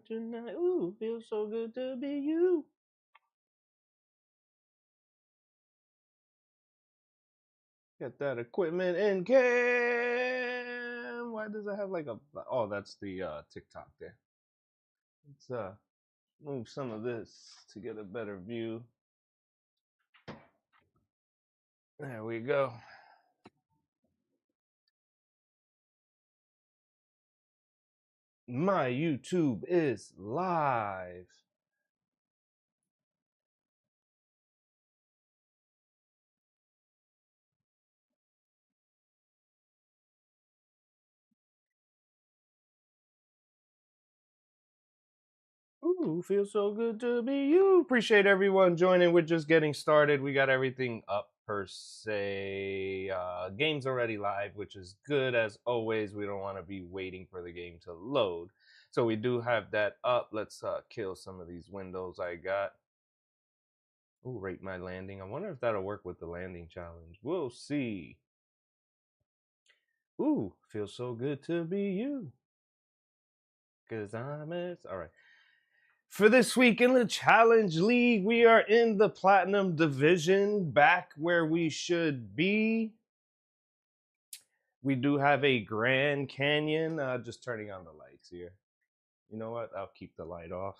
tonight. Ooh, feels so good to be you. Get that equipment in cam. Why does it have like a? Oh, that's the TikTok there. Let's move some of this to get a better view. There we go. My YouTube is live. Ooh, feels so good to be you. Appreciate everyone joining. We're just getting started. We got everything up per se. Game's already live, which is good as always. We don't want to be waiting for the game to load. So we do have that up. Let's kill some of these windows I got. Ooh, rate my landing. I wonder if that'll work with the landing challenge. We'll see. Ooh, feels so good to be you. Cause I'm it. All right. For this week in the Challenge League, we are in the Platinum Division, back where we should be. We do have a Grand Canyon. Just turning on the lights here. You know what? I'll keep the light off.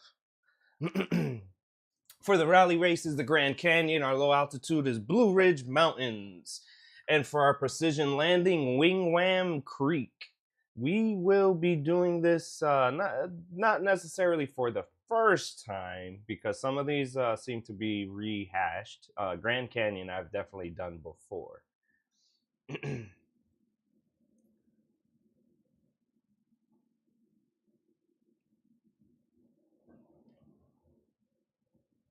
For the rally races, the Grand Canyon, our low altitude is Blue Ridge Mountains. And for our precision landing, Wing Wham Creek. We will be doing this not necessarily for the first time, because some of these seem to be rehashed. Grand Canyon I've definitely done before.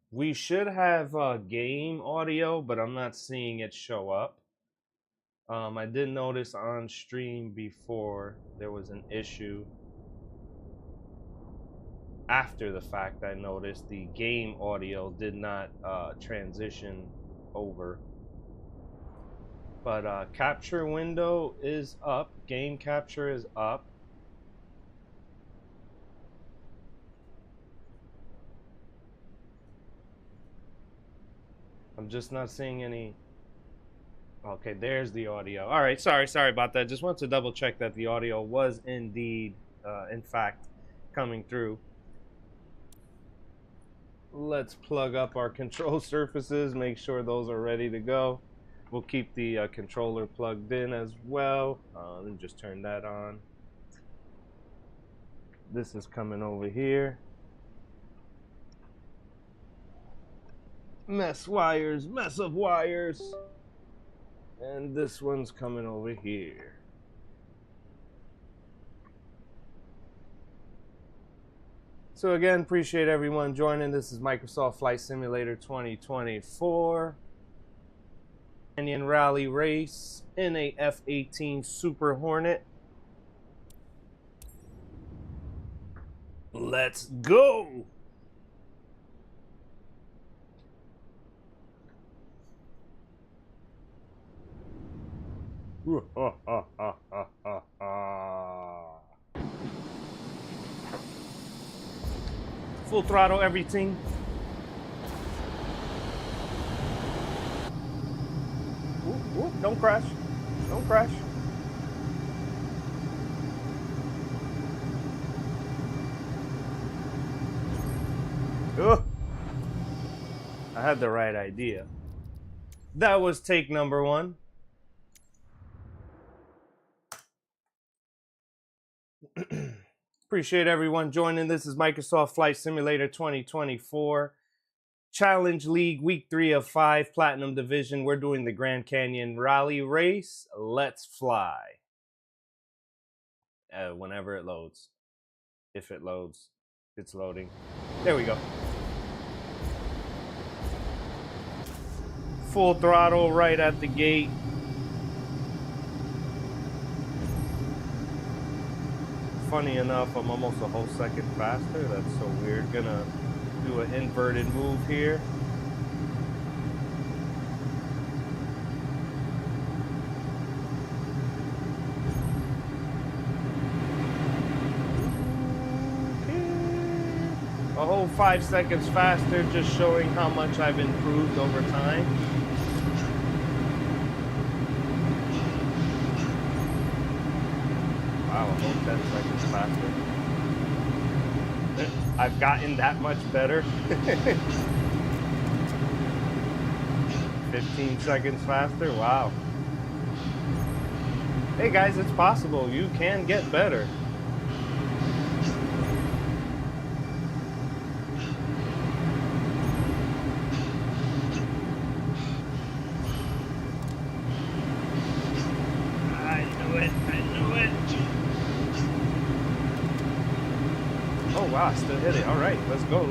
We should have game audio, but I'm not seeing it show up. I did notice on stream before there was an issue. After the fact, I noticed the game audio did not transition over. But capture window is up. Game capture is up. I'm just not seeing any. Okay, there's the audio. All right, sorry about that. Just wanted to double check that the audio was indeed, in fact, coming through. Let's plug up our control surfaces, make sure those are ready to go. We'll keep the controller plugged in as well. Let me just turn that on. This is coming over here. Mess of wires. And this one's coming over here. So again, appreciate everyone joining. This is Microsoft Flight Simulator 2024. Canyon Rally Race in a F-18 Super Hornet. Let's go! Full throttle, everything. Ooh, don't crash. Don't crash. Ugh. I had the right idea. That was take number 1. Appreciate everyone joining. This is Microsoft Flight Simulator 2024. Challenge League, week 3 of 5, Platinum Division. We're doing the Grand Canyon Rally Race. Let's fly. Whenever it loads. If it loads. It's loading. There we go. Full throttle right at the gate. Funny enough, I'm almost a whole second faster. That's so weird. Gonna do an inverted move here. A whole 5 seconds faster, just showing how much I've improved over time. Wow, a whole 10 seconds faster. I've gotten that much better. 15 seconds faster, wow. Hey guys, it's possible. You can get better. I knew it. Oh wow, I still hit it. All right, let's go.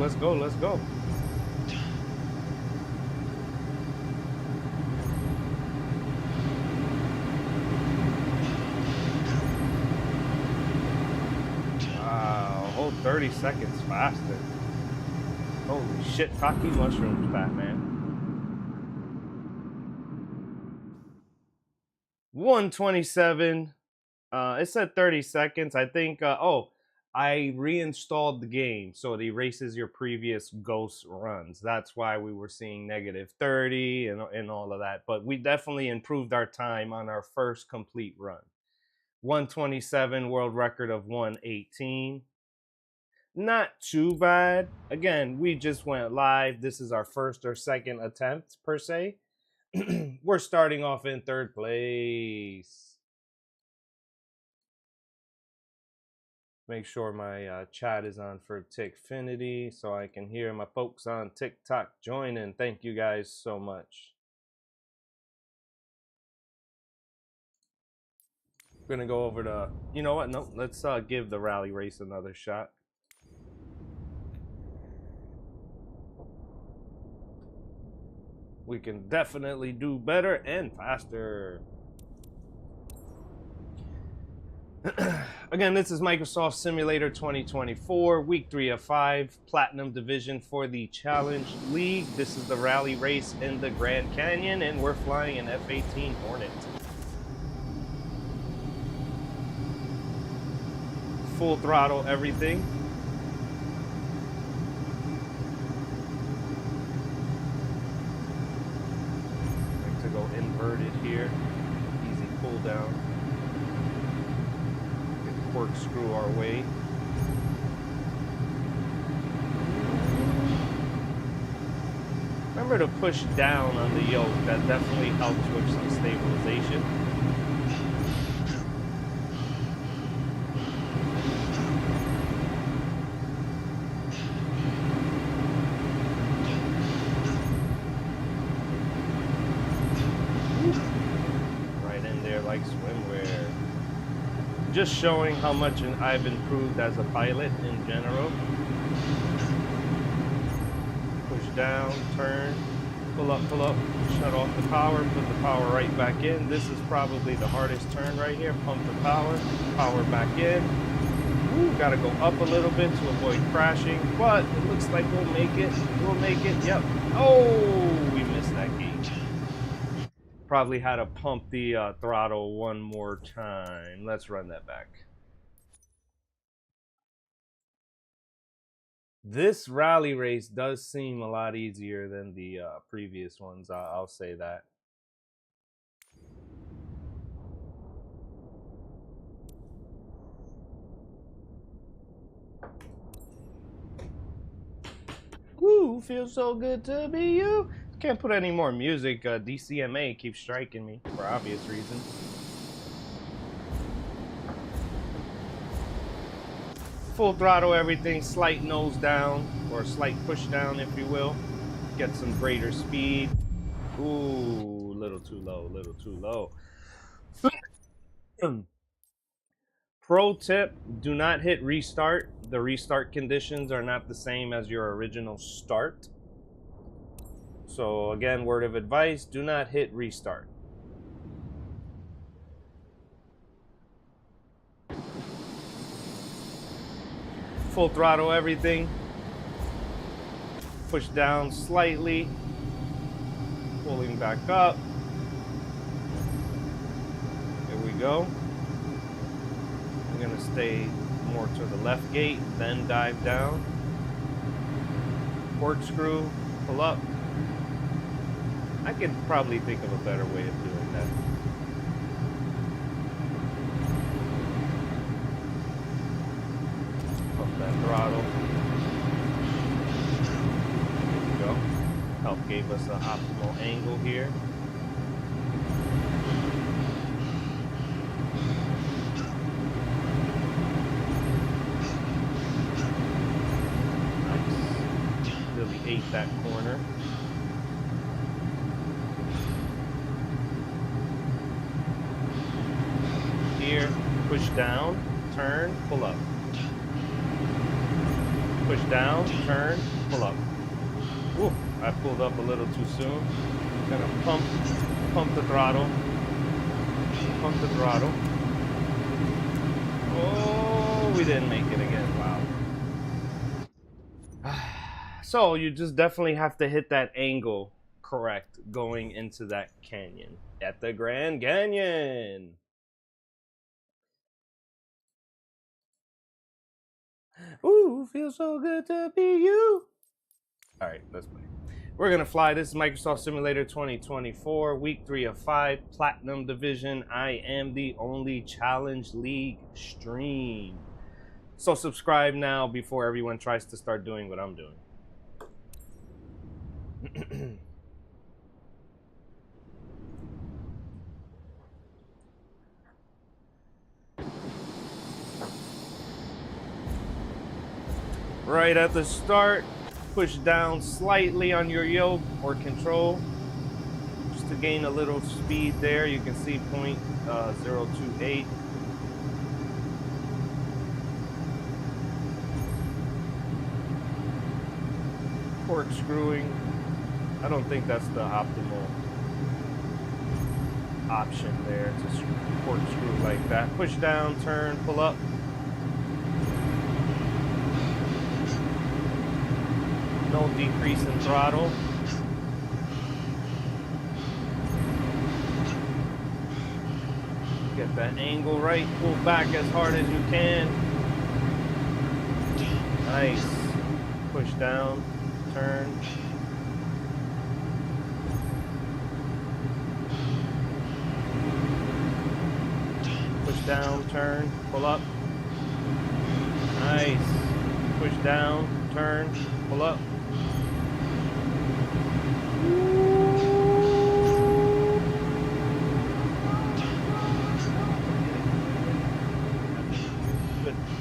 Wow, whole 30 seconds faster. Holy shit, Taki mushrooms, Batman. 127. It said 30 seconds. I think, I reinstalled the game so it erases your previous ghost runs. That's why we were seeing negative 30 and all of that. But we definitely improved our time on our first complete run. 127, world record of 118. Not too bad. Again, we just went live. This is our first or second attempt, per se. We're starting off in third place. Make sure my chat is on for Tickfinity so I can hear my folks on TikTok joining. Thank you guys so much. We're gonna go over to, you know what? No, let's give the rally race another shot. We can definitely do better and faster. Again, this is Microsoft Simulator 2024, week 3 of 5, Platinum Division for the Challenge League. This is the rally race in the Grand Canyon, and we're flying an F-18 Hornet. Full throttle everything. Like to go inverted here. Easy pull down. Corkscrew our way. Remember to push down on the yoke. That definitely helps with some stabilization. Right in there like swimwear. Just showing how much I've improved as a pilot in general. Push down, turn, pull up, shut off the power, put the power right back in. This is probably the hardest turn right here. Pump the power back in. Ooh, gotta go up a little bit to avoid crashing, but it looks like we'll make it. Yep. Oh, we missed that gauge. Probably had to pump the throttle one more time. Let's run that back. This rally race does seem a lot easier than the previous ones. I'll say that. Woo, feels so good to be you. Can't put any more music. DCMA keeps striking me for obvious reasons. Full throttle everything, slight nose down, or slight push down, if you will. Get some greater speed. Ooh, little too low. Pro tip, do not hit restart. The restart conditions are not the same as your original start. So again, word of advice, do not hit restart. Full throttle everything. Push down slightly. Pulling back up. Here we go. I'm gonna stay more to the left gate, then dive down. corkscrew, pull up. I could probably think of a better way of doing that. Pump that throttle. There we go. Help gave us an optimal angle here. Ate that corner. Here, push down, turn, pull up. Push down, turn, pull up. Ooh, I pulled up a little too soon. Gonna pump the throttle. Pump the throttle. Oh, we didn't make it again. Wow. So you just definitely have to hit that angle correct going into that canyon at the Grand Canyon. Ooh, feels so good to be you. All right, let's play. We're gonna fly. This is Microsoft Simulator 2024, week 3 of 5, Platinum Division. I am the only Challenge League stream. So subscribe now before everyone tries to start doing what I'm doing. Right at the start, push down slightly on your yoke or control just to gain a little speed there. You can see 0.028. Corkscrewing. I don't think that's the optimal option there to corkscrew like that. Push down, turn, pull up. No decrease in throttle. Get that angle right, pull back as hard as you can. Nice. Push down, turn. Push down, turn, pull up. Nice. Push down, turn, pull up.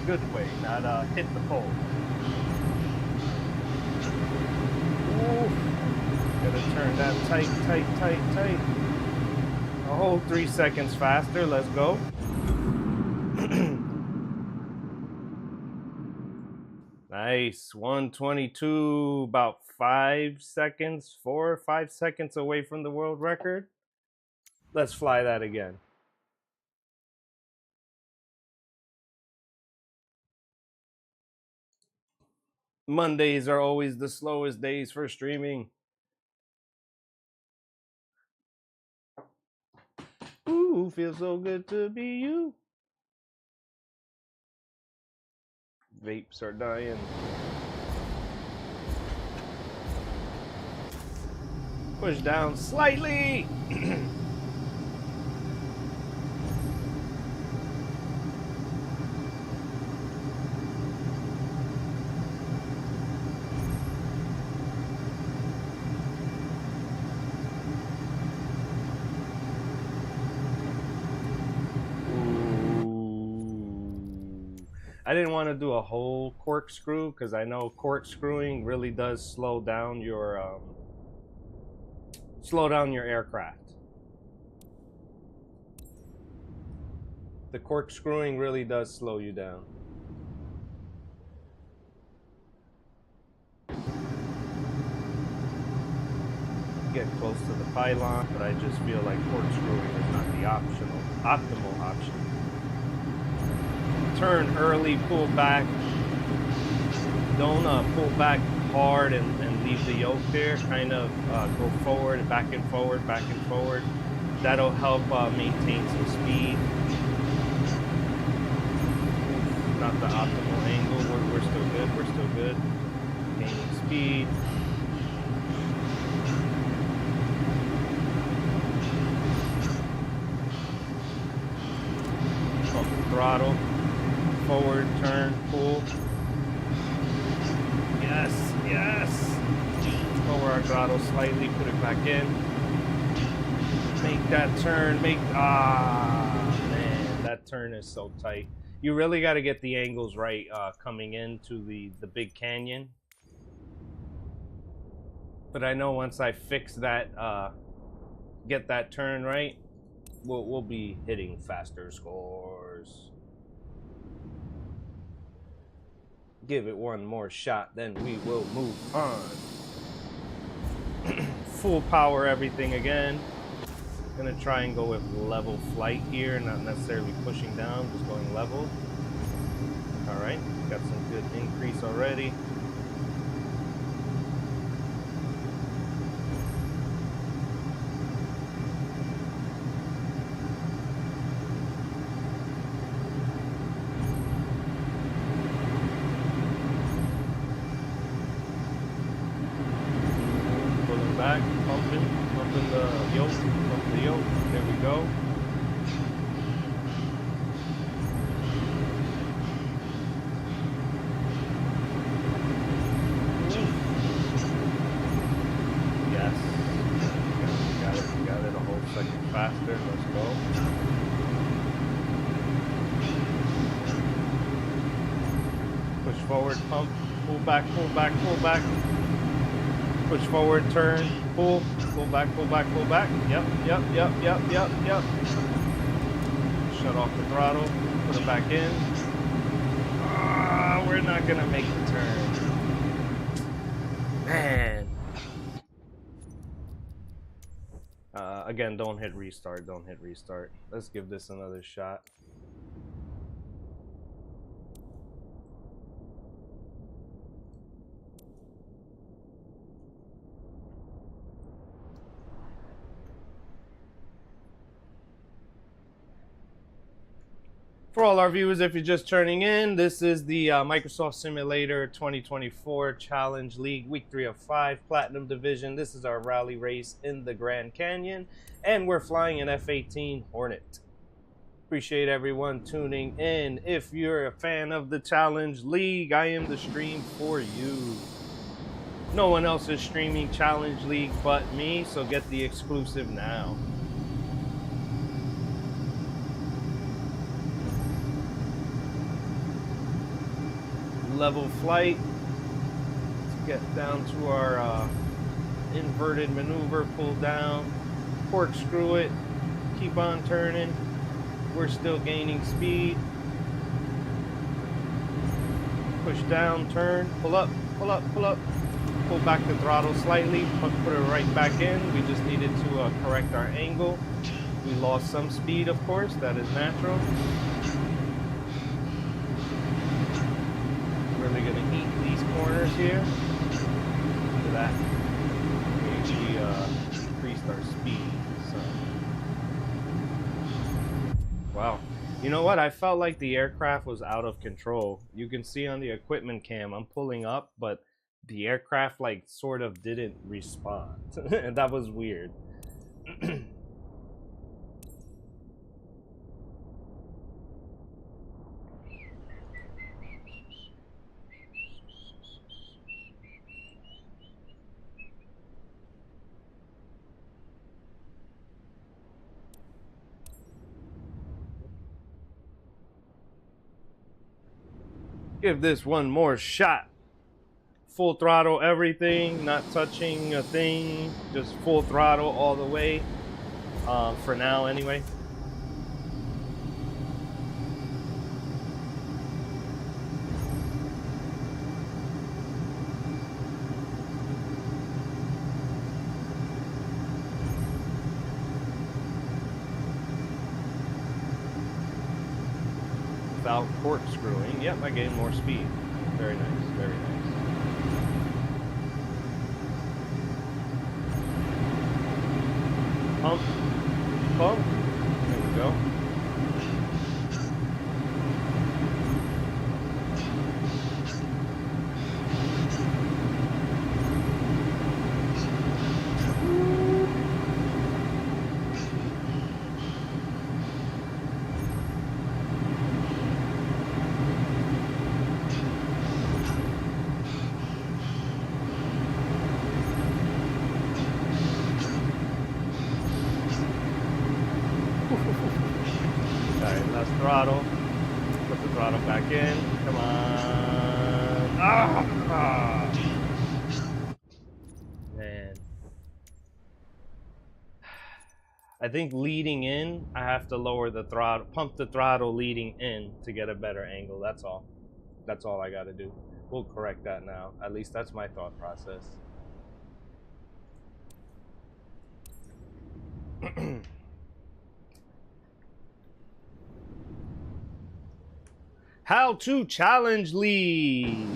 Good way, not hit the pole. Ooh. Gotta turn that tight. A whole 3 seconds faster. Let's go. Nice. 122, about 5 seconds, 4 or 5 seconds away from the world record. Let's fly that again. Mondays are always the slowest days for streaming. Ooh, feels so good to be you. Vapes are dying. Push down slightly. I didn't want to do a whole corkscrew because I know corkscrewing really does slow down your aircraft. The corkscrewing really does slow you down. Get close to the pylon, but I just feel like corkscrewing is not the optimal option. Turn early, pull back. Don't pull back hard and leave the yoke there. Kind of go forward, back and forward, back and forward. That'll help maintain some speed. Not the optimal angle. We're still good. We're still good. Gaining speed. Pump the throttle. Forward, turn, pull. Yes, yes. Lower our throttle slightly, put it back in. Make that turn, man, that turn is so tight. You really got to get the angles right coming into the big canyon. But I know once I fix that, get that turn right, we'll be hitting faster scores. Give it one more shot, then we will move on. Full power everything again. Gonna try and go with level flight here, not necessarily pushing down, just going level. All right, got some good increase already. Pulling back, pumping the yoke, pump the yoke. There we go. Yes. Got it a whole second faster. Let's go. Push forward, pump, pull back, pull back, pull back. Push forward, turn, pull back, pull back, pull back. Yep. Shut off the throttle, put it back in. We're not gonna make the turn. Man. Again, don't hit restart, don't hit restart. Let's give this another shot. For all our viewers, if you're just turning in, this is the Microsoft Simulator 2024 Challenge League Week 3 of 5 Platinum Division. This is our rally race in the Grand Canyon, and we're flying an F-18 Hornet. Appreciate everyone tuning in. If you're a fan of the Challenge League, I am the stream for you. No one else is streaming Challenge League but me, so get the exclusive now. Level flight. Let's get down to our inverted maneuver, pull down, corkscrew it, keep on turning. We're still gaining speed. Push down, turn, pull up, pull up, pull up. Pull back the throttle slightly, put it right back in. We just needed to correct our angle. We lost some speed, of course, that is natural. Really gonna eat these corners here. Look at that. We actually increased our speed. So. Wow. You know what? I felt like the aircraft was out of control. You can see on the equipment cam, I'm pulling up, but the aircraft like sort of didn't respond. And that was weird. Give this one more shot. Full throttle everything, not touching a thing, just full throttle all the way, for now anyway. Without corkscrewing. Yep, I gained more speed. Very nice, very nice. Pump, pump, there we go. throttle. Put the throttle back in. Come on. Ah! Man. I think leading in, I have to lower the throttle, pump the throttle leading in to get a better angle. That's all. That's all I got to do. We'll correct that now. At least that's my thought process. How to challenge lead.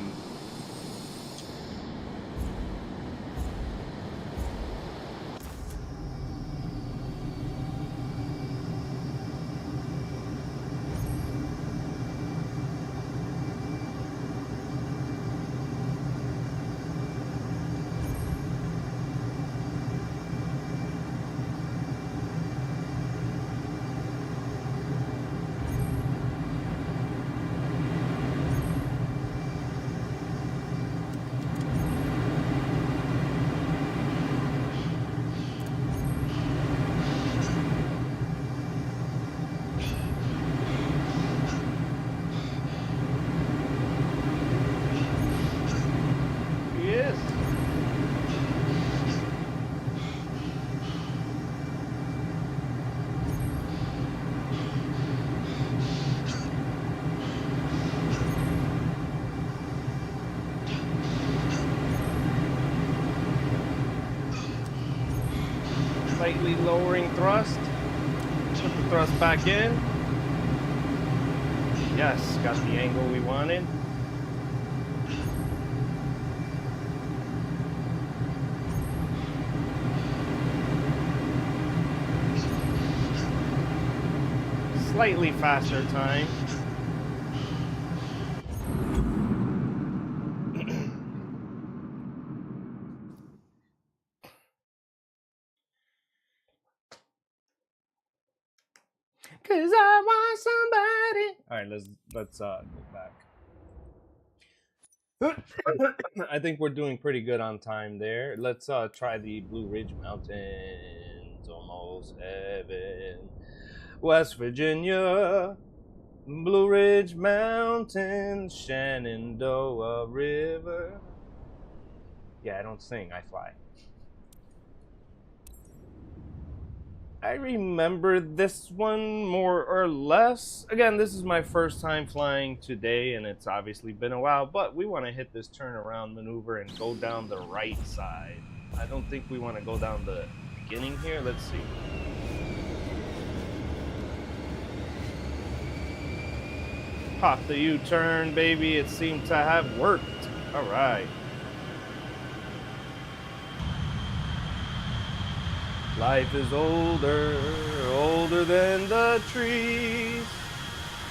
Slightly lowering thrust. Put the thrust back in. Yes, got the angle we wanted. Slightly faster time. Cause I want somebody. All right, let's go back. I think we're doing pretty good on time there. Let's try the Blue Ridge Mountains, almost heaven, West Virginia, Blue Ridge Mountains, Shenandoah River. Yeah, I don't sing, I fly. I remember this one more or less. Again, this is my first time flying today, and it's obviously been a while, but we want to hit this turnaround maneuver and go down the right side. I don't think we want to go down the beginning here. Let's see. Pop the U-turn, baby. It seemed to have worked. All right. Life is older, older than the trees.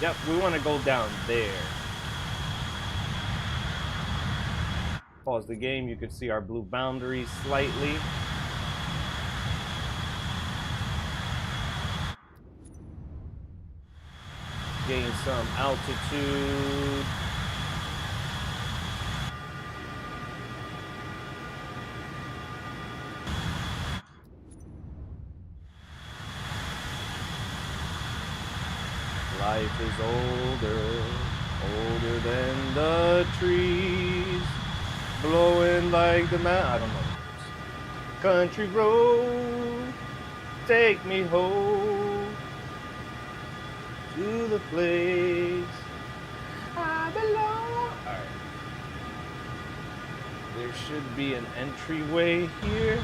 Yep, we want to go down there. Pause the game, you can see our blue boundaries slightly. Gain some altitude. Life is older, older than the trees, blowing like the mountain. I don't know. Country road, take me home to the place I belong. All right. There should be an entryway here.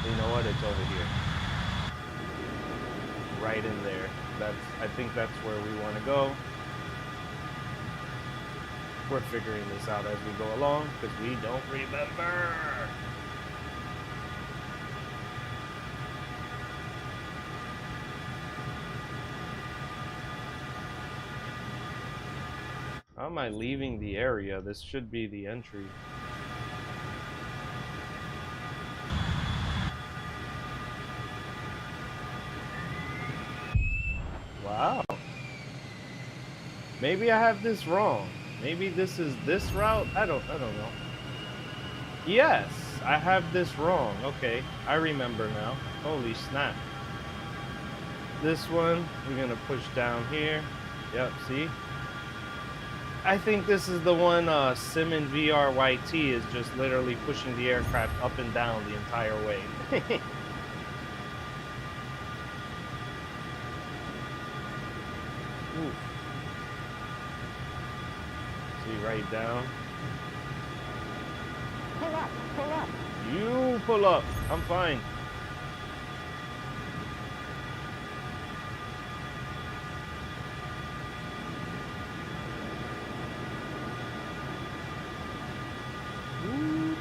You know what? It's over here. Right in there. I think that's where we want to go. We're figuring this out as we go along because we don't remember. How am I leaving the area? This should be the entry. Wow. Maybe I have this wrong. Maybe this is this route. I don't know. Yes, I have this wrong. Okay, I remember now. Holy snap. This one, we're gonna push down here. Yep, see? I think this is the one Simon VRYT is just literally pushing the aircraft up and down the entire way. Oof. See right down. Pull up, pull up. You pull up. I'm fine. Ooh.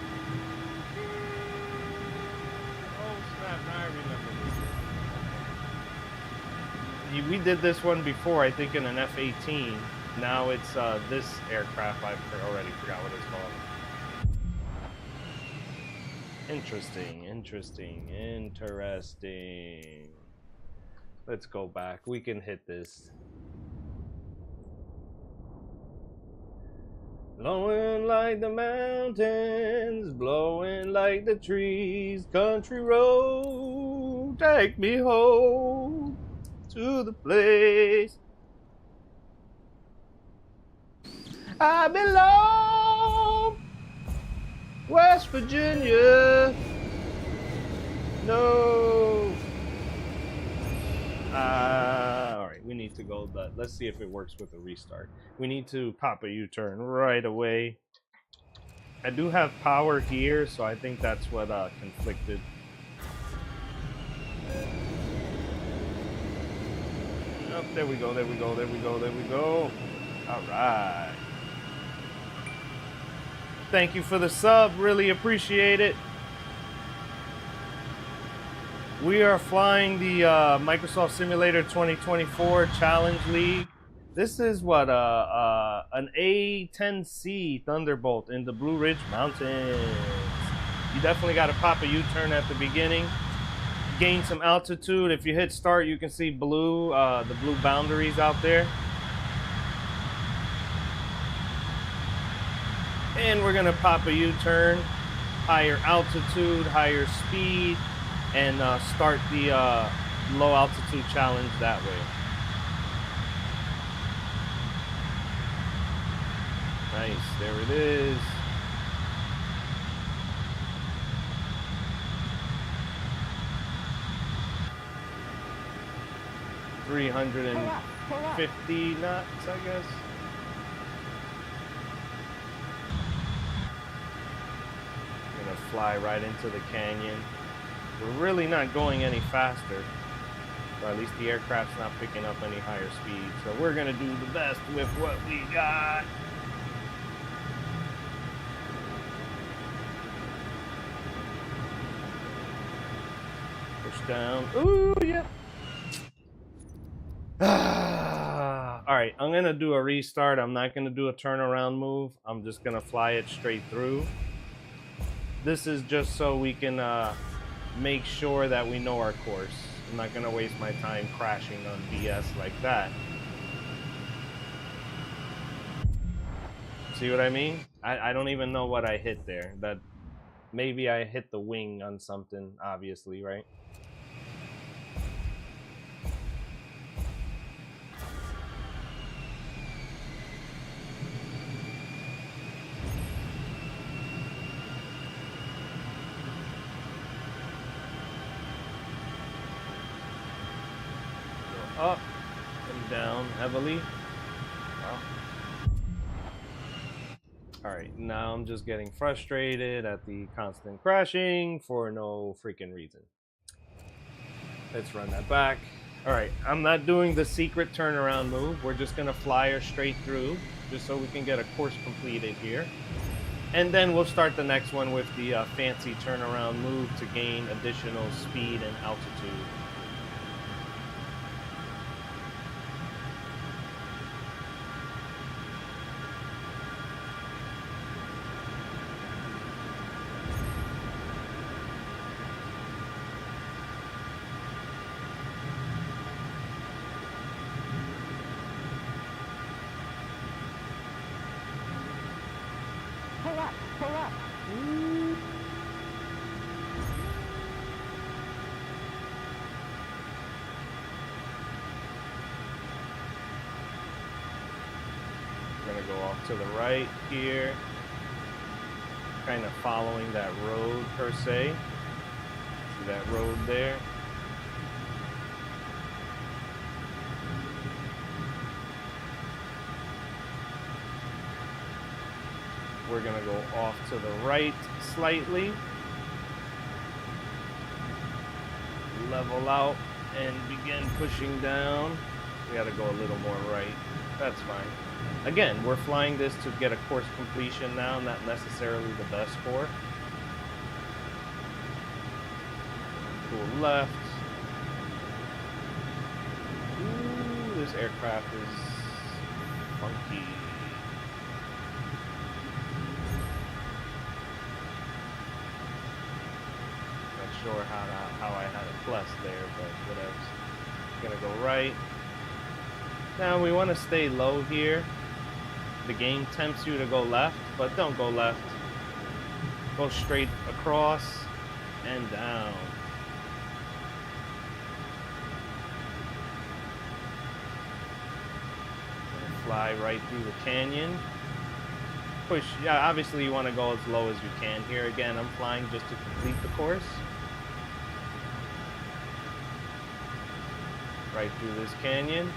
Oh snap, now I remember this. We did this one before, I think in an F-18. Now it's this aircraft, I already forgot what it's called. Interesting, interesting, interesting. Let's go back. We can hit this. Blowing like the mountains, blowing like the trees. Country road, take me home to the place I belong. West Virginia. No. All right, we need to go. Let's see if it works with a restart. We need to pop a U-turn right away. I do have power here, so I think that's what conflicted. Oh, there we go, there we go, there we go, there we go. All right. Thank you for the sub. Really appreciate it. We are flying the Microsoft Simulator 2024 Challenge League. This is what an A-10C Thunderbolt in the Blue Ridge Mountains. You definitely got to pop a U-turn at the beginning. Gain some altitude. If you hit start, you can see blue, the blue boundaries out there. And we're gonna pop a U-turn, higher altitude, higher speed, and start the low altitude challenge that way. Nice, there it is. pull up. 50 knots, I guess. Gonna fly right into the canyon. We're really not going any faster. Or at least the aircraft's not picking up any higher speed. So we're gonna do the best with what we got. Push down. Ooh, yeah. All right, I'm gonna do a restart. I'm not gonna do a turnaround move. I'm just gonna fly it straight through. This is just so we can make sure that we know our course. I'm not gonna waste my time crashing on BS like that. See what I mean? I don't even know what I hit there. That maybe I hit the wing on something, obviously, right? Up and down heavily. Wow. All right, now I'm just getting frustrated at the constant crashing for no freaking reason. Let's run that back. All right, I'm not doing the secret turnaround move. We're just gonna fly her straight through just so we can get a course completed here. And then we'll start the next one with the fancy turnaround move to gain additional speed and altitude. Pull up. We're gonna go off to the right here, kind of following that road per se. See that road there? We're gonna go off to the right slightly, level out, and begin pushing down. We gotta go a little more right. That's fine. Again, we're flying this to get a course completion now, not necessarily the best score. Pull left. Ooh, this aircraft is funky. Not sure how I had a plus there, but whatever. Gonna go right. Now we want to stay low here. The game tempts you to go left, but don't go left. Go straight across and down. Fly right through the canyon. Push, yeah, obviously you want to go as low as you can here. Again, I'm flying just to complete the course. Right through this canyon.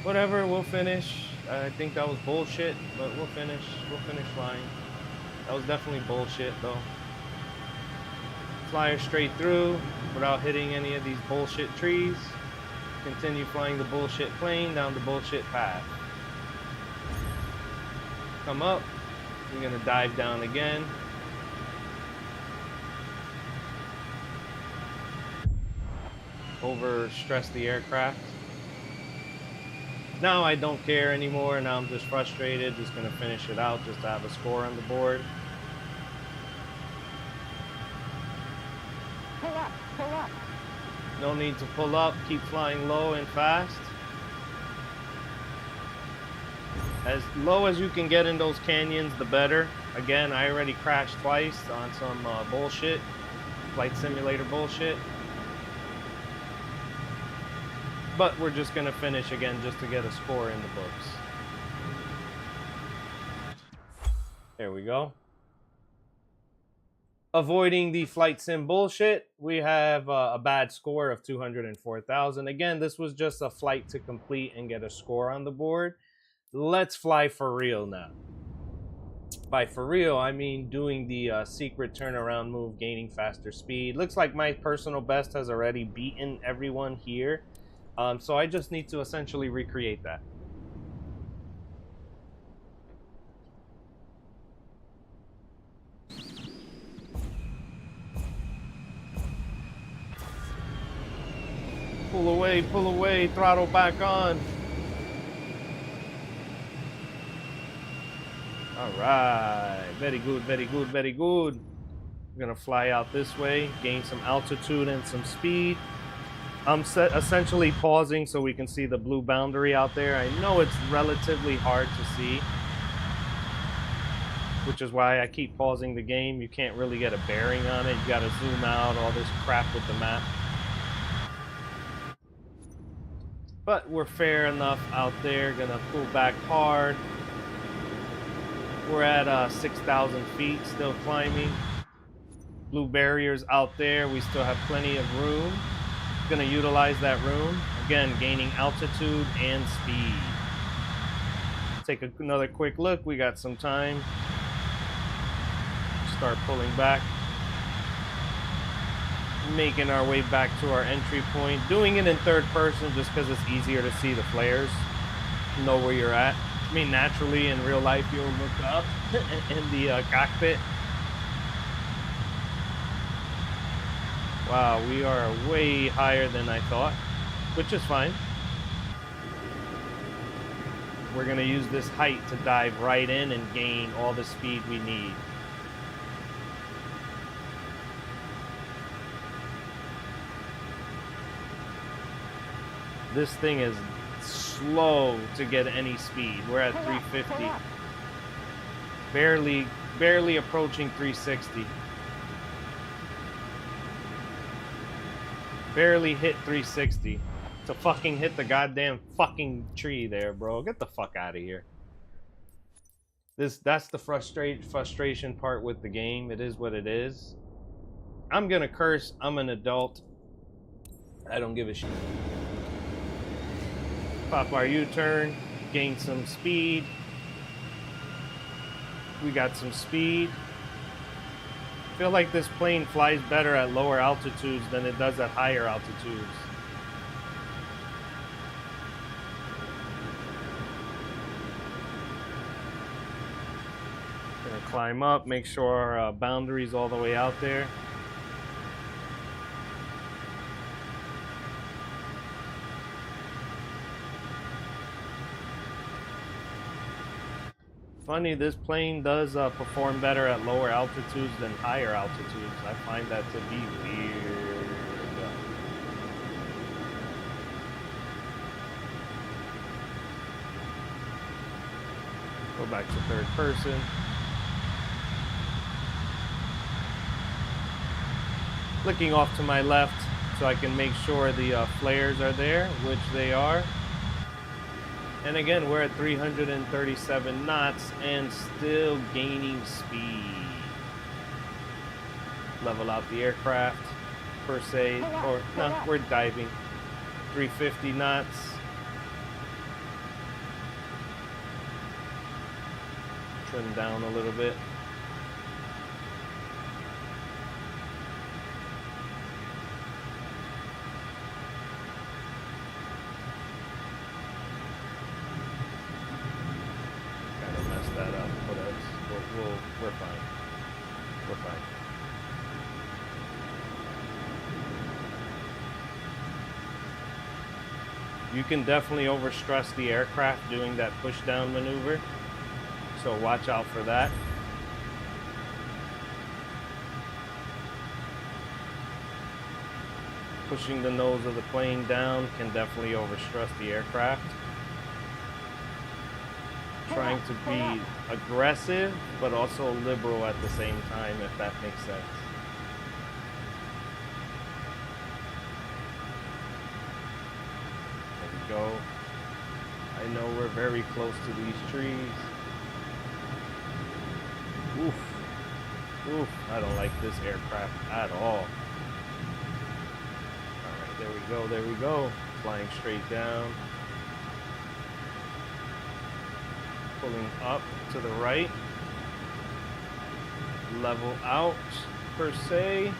Whatever, we'll finish. I think that was bullshit, but we'll finish. We'll finish flying. That was definitely bullshit, though. Fly straight through without hitting any of these bullshit trees. Continue flying the bullshit plane down the bullshit path. Come up. We're gonna dive down again. Overstress the aircraft. Now I don't care anymore. Now I'm just frustrated. Just gonna finish it out just to have a score on the board. Pull up, pull up. No need to pull up. Keep flying low and fast. As low as you can get in those canyons, the better. Again, I already crashed twice on some bullshit. Flight simulator bullshit. But we're just going to finish again just to get a score in the books. There we go. Avoiding the flight sim bullshit, we have a bad score of 204,000. Again, this was just a flight to complete and get a score on the board. Let's fly for real now. By for real, I mean doing the secret turnaround move, gaining faster speed. Looks like my personal best has already beaten everyone here. So I just need to essentially recreate that. Pull away, throttle back on. All right, very good, very good, very good. We're gonna fly out this way, gain some altitude and some speed. I'm essentially pausing so we can see the blue boundary out there. I know it's relatively hard to see, which is why I keep pausing the game. You can't really get a bearing on it. You gotta zoom out, all this crap with the map. But we're fair enough out there. Gonna pull back hard. We're at 6,000 feet, still climbing. Blue barriers out there. We still have plenty of room. Going to utilize that room. Again, gaining altitude and speed. Take another quick look. We got some time. Start pulling back. Making our way back to our entry point. Doing it in third person just because it's easier to see the flares. Know where you're at. I mean, naturally, in real life, you'll look up in the cockpit. Wow, we are way higher than I thought, which is fine. We're going to use this height to dive right in and gain all the speed we need. This thing is slow to get any speed. We're at 350. Barely approaching 360. barely hit 360 to fucking hit the goddamn fucking tree there, bro. Get the fuck out of here. That's the frustration part with the game. It is what it is. I'm gonna curse. I'm an adult. I don't give a shit. Pop our U-turn, gain some speed. We got some speed. I feel like this plane flies better at lower altitudes than it does at higher altitudes. Gonna climb up, make sure our boundary's all the way out there. Funny, this plane does perform better at lower altitudes than higher altitudes. I find that to be weird. Go back to third person. Flicking off to my left so I can make sure the flares are there, which they are. And again, we're at 337 knots and still gaining speed. Level out the aircraft, per se, or no, we're diving. 350 knots. Trim down a little bit. That up, but we're fine. We're fine. You can definitely overstress the aircraft doing that push down maneuver, so watch out for that. Pushing the nose of the plane down can definitely overstress the aircraft. Trying to be aggressive, but also liberal at the same time, if that makes sense. There we go. I know we're very close to these trees. Oof. Oof. I don't like this aircraft at all. Alright, there we go, there we go. Flying straight down. Pulling up to the right, level out per se,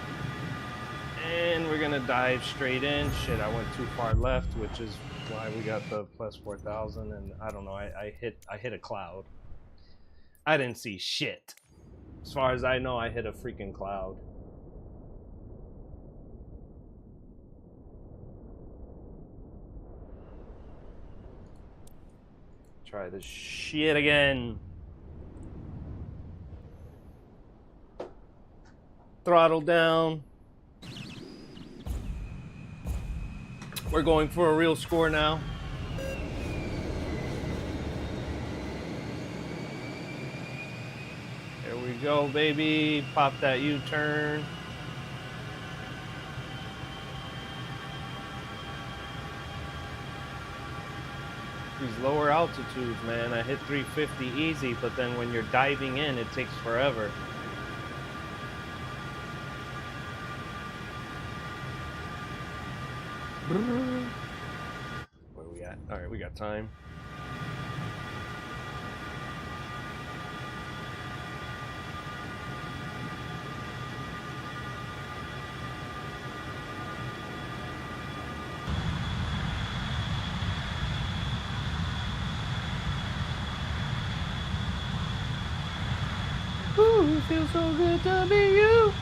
and we're gonna dive straight in. Shit, I went too far left, which is why we got the plus 4,000. And I don't know, I hit a cloud. I didn't see shit. As far as I know, I hit a freaking cloud. Try this shit again. Throttle down. We're going for a real score now. There we go, baby. Pop that U-turn. These lower altitudes, man, I hit 350 easy, but then when you're diving in, it takes forever. Where are we at? All right, we got time. Ooh, it feels so good to be you.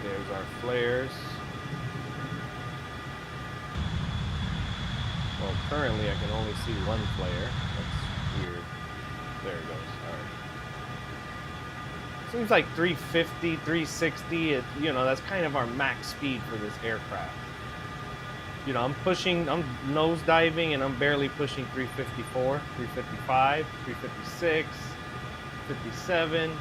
There's our flares. Well, currently I can only see one flare. That's weird. There it goes. Alright. Seems like 350, 360, you know, that's kind of our max speed for this aircraft. You know, I'm nose diving, and I'm barely pushing 354, 355, 356, 57.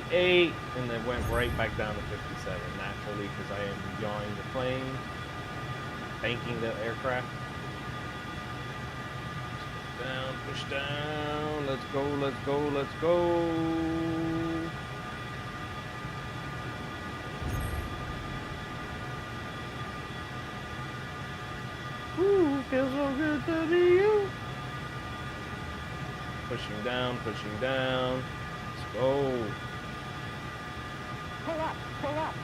58, and then went right back down to 57 naturally because I am yawing the plane, banking the aircraft. Down, push down. Let's go, let's go, let's go. Ooh, feels so good to be you. Pushing down, pushing down. Let's go. Pull up, pull up.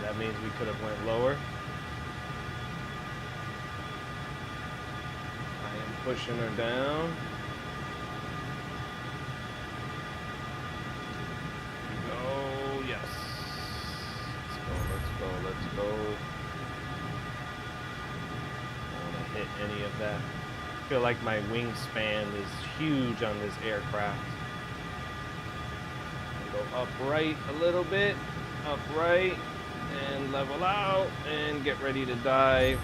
That means we could have went lower. I am pushing her down. Go, yes. Let's go, let's go, let's go. I don't want to hit any of that. I feel like my wingspan is huge on this aircraft. Go upright a little bit, upright, and level out, and get ready to dive.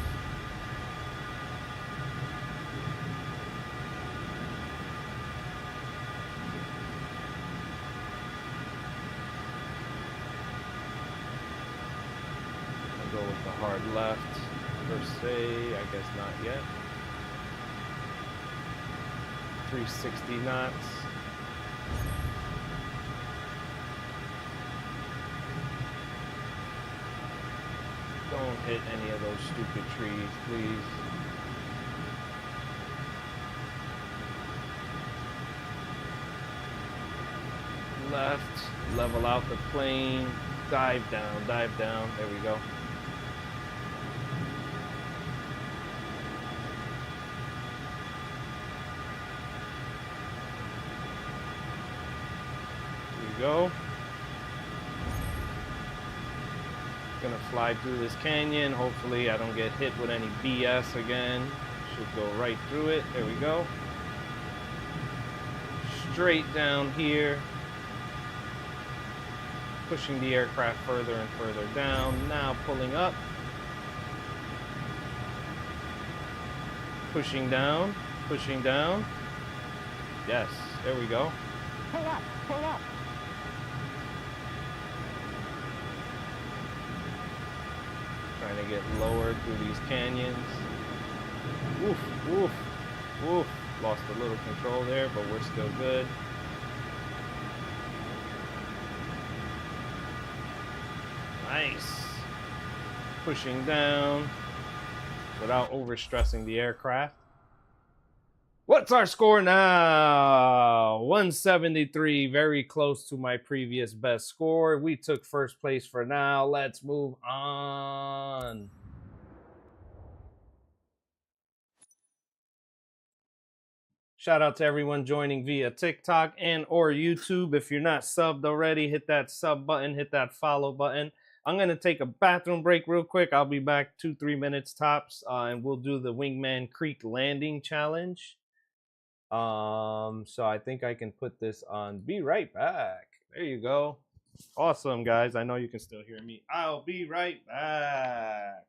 I'll go with the hard left per se, I guess not yet. 360 knots. Don't hit any of those stupid trees, please. Left, level out the plane, dive down, there we go. Here we go. Gonna fly through this canyon. Hopefully I don't get hit with any BS again. Should go right through it. There we go. Straight down here. Pushing the aircraft further and further down. Now pulling up. Pushing down. Pushing down. Yes, there we go. Pull up, pull up. Trying to get lower through these canyons. Woof, woof, woof. Lost a little control there, but we're still good. Nice. Pushing down without overstressing the aircraft. What's our score now? 173, very close to my previous best score. We took first place for now. Let's move on. Shout out to everyone joining via TikTok and or YouTube. If you're not subbed already, hit that sub button, hit that follow button. I'm going to take a bathroom break real quick. I'll be back 2-3 minutes tops, and we'll do the Wingman Creek Landing Challenge. So I think I can put this on. Be right back. There you go. Awesome, guys. I know you can still hear me. I'll be right back.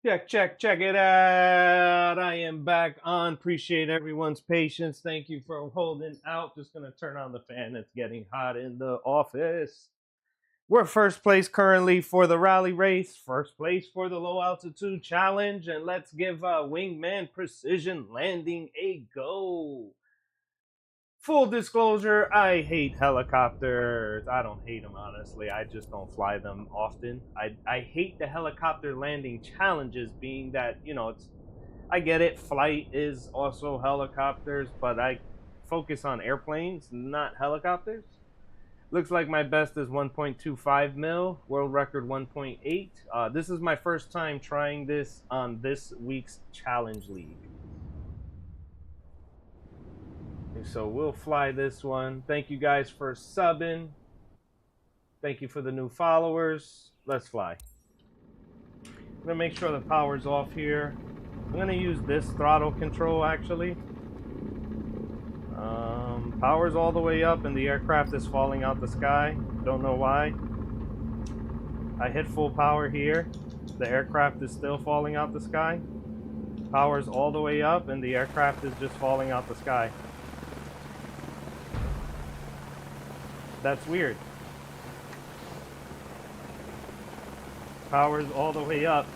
Check it out. I am back on. Appreciate everyone's patience. Thank you for holding out. Just gonna turn on the fan. It's getting hot in the office. We're first place currently for the rally race, first place for the low altitude challenge, and let's give Wingman Precision Landing a go. Full disclosure, I hate helicopters. I don't hate them, honestly. I just don't fly them often. I hate the helicopter landing challenges, being that, I get it, flight is also helicopters, but I focus on airplanes, not helicopters. Looks like my best is 1.25 mil, world record 1.8. This is my first time trying this on this week's challenge league. So we'll fly this one. Thank you guys for subbing. Thank you for the new followers. Let's fly. I'm gonna make sure the power's off here. I'm gonna use this throttle control actually. Power's all the way up and the aircraft is falling out the sky. Don't know why. I hit full power here. The aircraft is still falling out the sky. Power's all the way up and the aircraft is just falling out the sky. That's weird. Power's all the way up.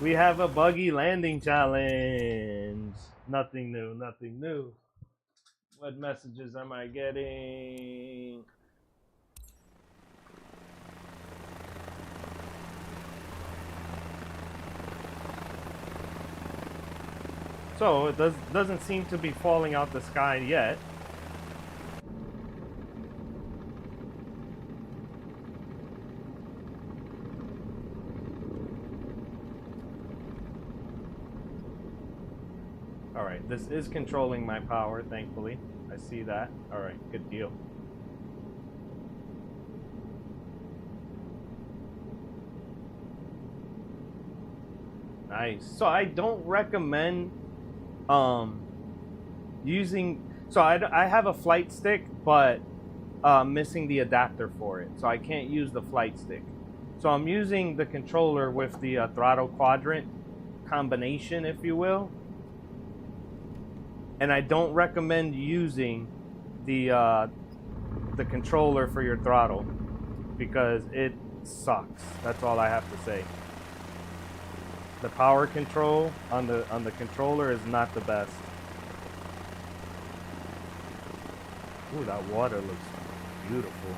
We have a buggy landing challenge. Nothing new, nothing new. What messages am I getting? So it doesn't seem to be falling out the sky yet. Alright, this is controlling my power, thankfully. I see that. Alright, good deal. Nice. So I don't recommend using... So I have a flight stick, but missing the adapter for it. So I can't use the flight stick. So I'm using the controller with the throttle quadrant combination, if you will. And I don't recommend using the controller for your throttle because it sucks. That's all I have to say. The power control on the controller is not the best. Ooh, that water looks beautiful.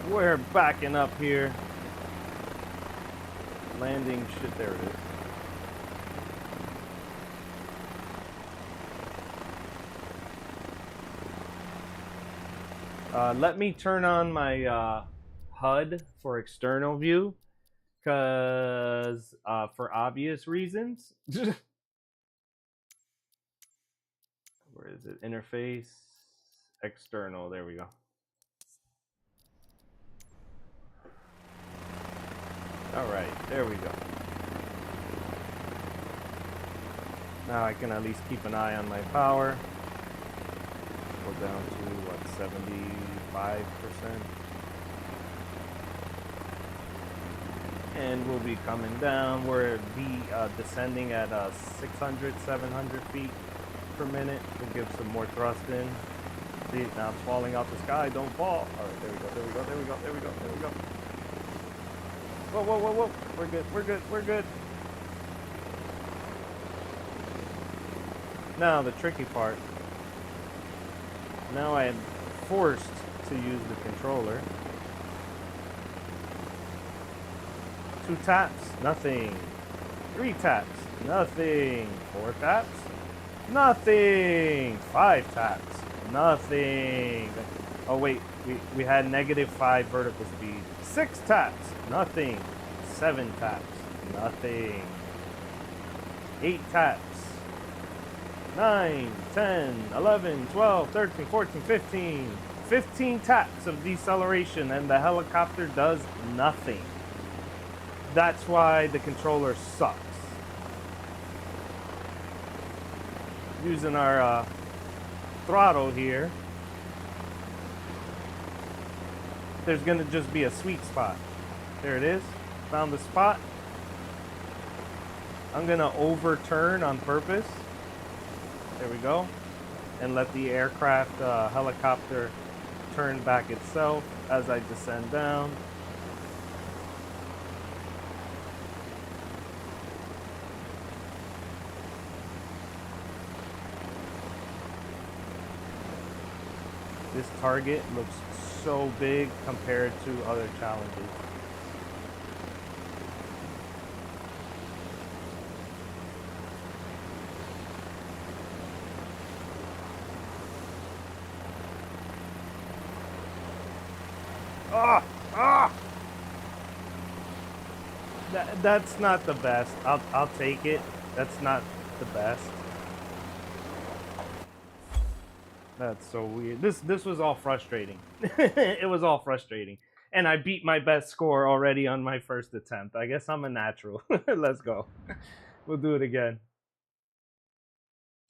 We're backing up here. Landing shit, there it is. Let me turn on my HUD for external view, because for obvious reasons. Where is it? Interface, external, there we go. Alright, there we go. Now I can at least keep an eye on my power. Go down to, what, 75%? And we'll be coming down. We'll be descending at 600, 700 feet per minute. We'll give some more thrust in. See, now it's falling out the sky. Don't fall. Alright, there we go, there we go, there we go, there we go, there we go. Whoa, whoa, whoa, whoa. We're good, we're good, we're good. Now, the tricky part. Now I am forced to use the controller. 2 taps, nothing. 3 taps, nothing. 4 taps, nothing. 5 taps, nothing. Oh wait, we had -5 vertical speed. 6 taps, nothing. 7 taps, nothing. 8 taps. 9, 10, 11, 12, 13, 14, 15. 15 taps of deceleration and the helicopter does nothing. That's why the controller sucks. Using our throttle here. there's gonna just be a sweet spot. There it is. Found the spot. I'm gonna overturn on purpose. There we go. And let the aircraft helicopter turn back itself as I descend down. This target looks so big compared to other challenges. That's not the best. I'll take it. That's not the best. That's so weird. This was all frustrating. It was all frustrating. And I beat my best score already on my first attempt. I guess I'm a natural. Let's go. We'll do it again.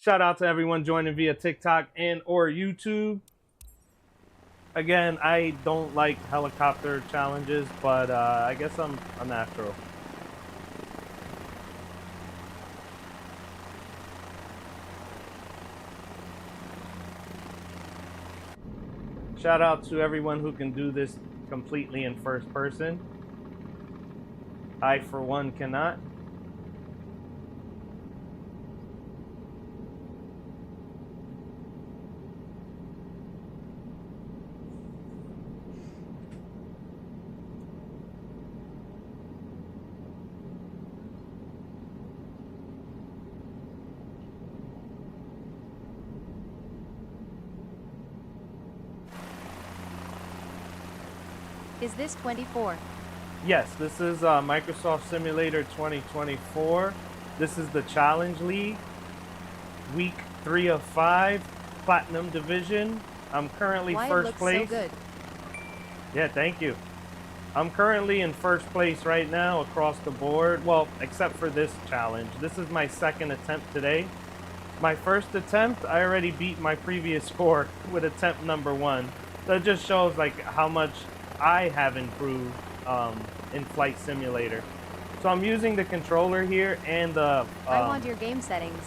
Shout out to everyone joining via TikTok and or YouTube. Again, I don't like helicopter challenges, but I guess I'm a natural. Shout out to everyone who can do this completely in first person. I, for one, cannot. Is this 24? Yes, this is Microsoft Simulator 2024. This is the Challenge League, week 3 of 5, Platinum Division. I'm currently first place. So good. Yeah, thank you. I'm currently in first place right now across the board. Well, except for this challenge. This is my second attempt today. My first attempt, I already beat my previous score with attempt number 1. That just shows like how much I have improved in Flight Simulator. So I'm using the controller here and the... I want your game settings.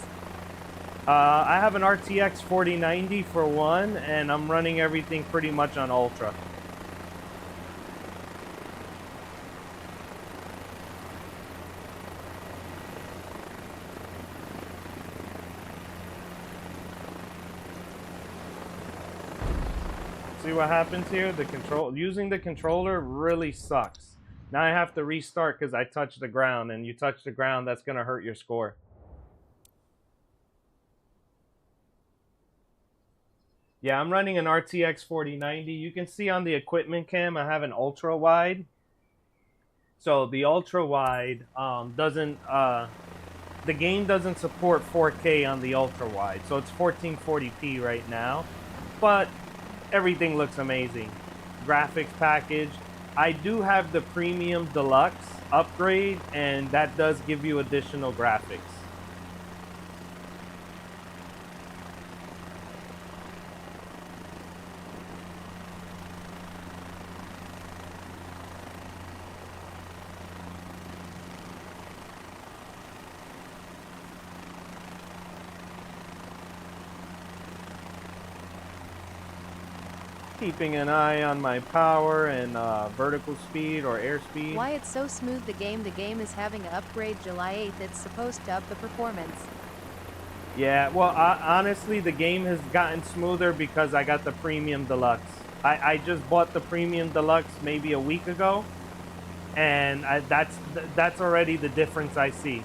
I have an RTX 4090 for one, and I'm running everything pretty much on Ultra. See what happens here? Using the controller really sucks. Now I have to restart because I touched the ground, and you touch the ground, that's gonna hurt your score. Yeah, I'm running an RTX 4090. You can see on the equipment cam I have an ultra wide. So the ultra wide the game doesn't support 4K on the ultra wide, so it's 1440p right now. But everything looks amazing. Graphics package. I do have the premium deluxe upgrade, and that does give you additional graphics. Keeping an eye on my power and vertical speed or airspeed. Why it's so smooth? The game is having an upgrade July 8th. It's supposed to up the performance. Yeah, well, honestly, the game has gotten smoother because I got the premium deluxe. I just bought the premium deluxe maybe a week ago, and that's already the difference I see.